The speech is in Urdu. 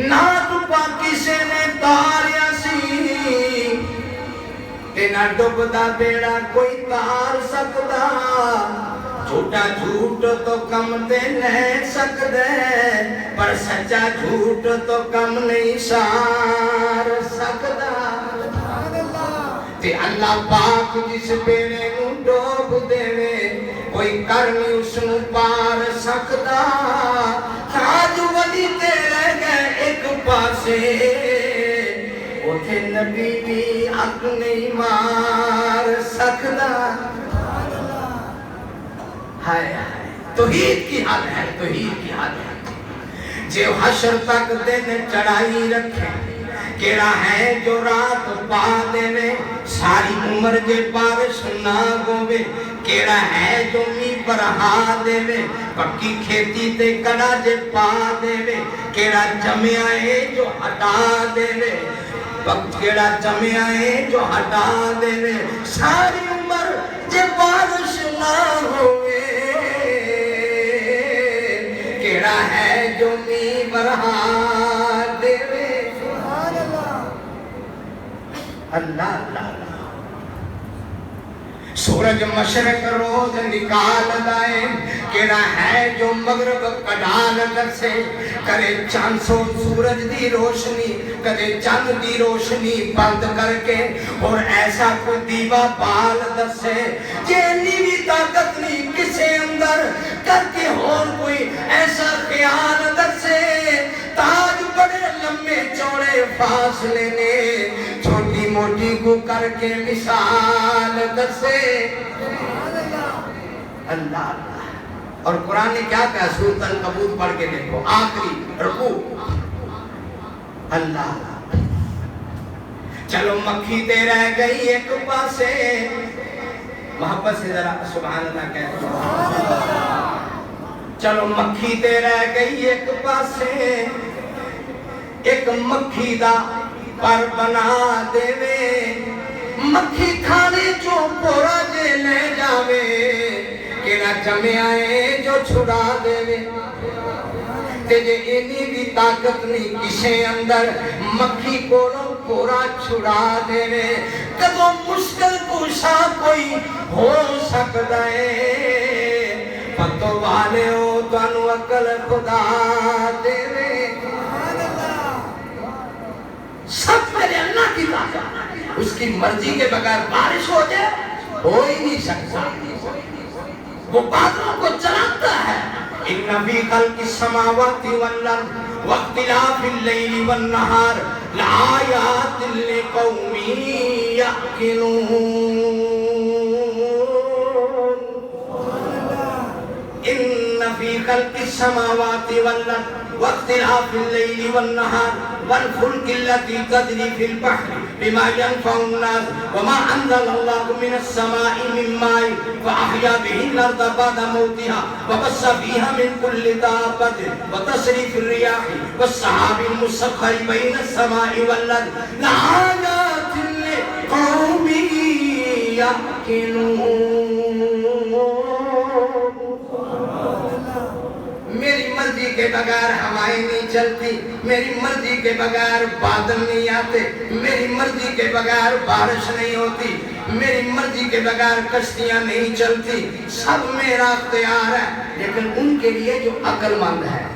نہ ڈبا کسے نے تاریا سی تے نہ ڈبدا بیڑا کوئی تار سکدا جھوٹا جھوٹ تو کم تے نہیں سکدے پر سچا جھوٹ تو کم نہیں سار سکدا تے اللہ پاک جس بیڑے نو ڈوب دے کوئی کر نہیں اس نو پار سکدا تاج ولی تے رہ گئے ایک پاسے اوتھے نبی بھی حق نہیں مار سکدا ہائے توحید کی حد ہے توحید کی حد ہے جو حشر تک دن چڑھائی رکھے کیڑا ہے جو رات پا دے وے ساری عمر دے بارش نہ گوے کیڑا ہے جو می برہا دے وے پکی کھیتی تے کڑا جے پا دے وے کیڑا جمعہ ہے جو ہٹا دے وے کیڑا جمعہ ہے جو ہٹا دے وے ساری عمر جے بارش نہ ہوئے کیڑا ہے جو می برہا دے وے اللہ اللہ سورج مشرق روز نکال دائے کیڑا ہے جو مغرب کڈال دسے کرے چاند سو سورج دی روشنی کدے چاند دی روشنی بند کر کے اور ایسا کوئی دیوا بال دسے جینی بھی طاقت نہیں کسے اندر کر کے اور کوئی ایسا خیال دسے تاج بڑے لمبے چوڑے فاصلے نے چھوٹی موٹی کو کر کے مثال دسے اللہ اللہ اور قرآن نے کیا کہا سورۃ العنکبوت پڑھ کے دیکھو آخری رکوع اللہ چلو مکھی تے رہ گئی ایک پاسے محبت سے ذرا سبحان اللہ کہتے ہیں چلو مکھی تے رہ گئی ایک پاسے ایک مکھی دا پر بنا دے وے مکھی کھانے جو پورا جے لے جاوے کیڑا جمعہ ہے جو چھڑا دے وے تجھے انہی بھی طاقت نہیں کسے اندر مکھی کو پورا چھڑا دے وے کدو مشکل کشا کوئی ہو سکتا ہے پتو والے ہو تو انو عقل خدا دے وے سب میرے اللہ کی طاقت اس کی مرضی کے بغیر بارش ہو جائے ہو ہی نہیں سکتا وہ بادلوں کو چلاتا ہے ان فی خلق السماوات والارض واختلاف اللیل والنہار لآیات لقوم یعقلون ان فی خلق السماوات والارض واختلاف اللیل والنہار والفلك التي تجري في البحر بما ينفع الناس وما أنزل الله من السماء من ماء فأحيا به الأرض بعد موتها وبث فيها من كل دابة وتصريف الرياح والسحاب المسخر بين السماء والأرض لآيات لقوم يعقلون میری مرضی کے بغیر ہوائیں نہیں چلتی میری مرضی کے بغیر بادل نہیں آتے میری مرضی کے بغیر بارش نہیں ہوتی میری مرضی کے بغیر کشتیاں نہیں چلتی سب میرا اختیار ہے لیکن ان کے لیے جو عقل مند ہے